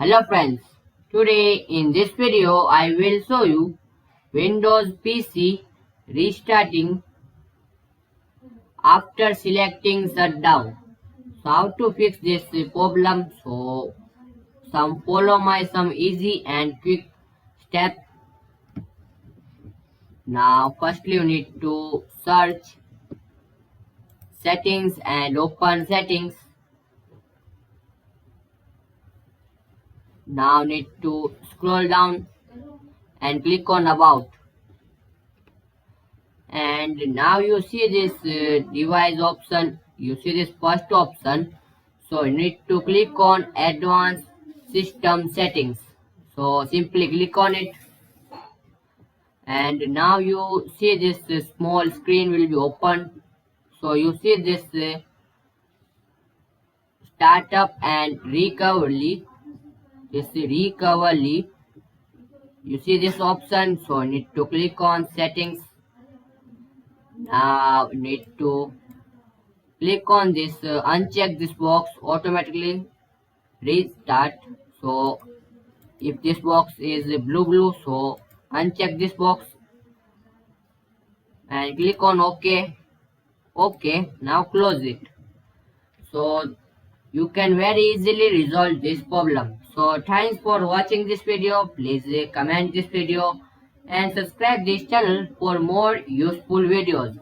Hello friends, today in this video I will show you Windows PC restarting after selecting shutdown. So how to fix this problem? So follow my some easy and quick steps. Now firstly you need to search settings and open settings. Now need to scroll down and click on about. And now you see this device option, you see this first option, so you need to click on advanced system settings. So simply click on it, and now you see this small screen will be open. So you see this startup and recovery, you see this option, so you need to click on settings. Now you need to click on this, uncheck this box, automatically restart. So if this box is blue, so uncheck this box and click on OK. Now close it. So you can very easily resolve this problem. So thanks for watching this video. Please comment this video and subscribe this channel for more useful videos.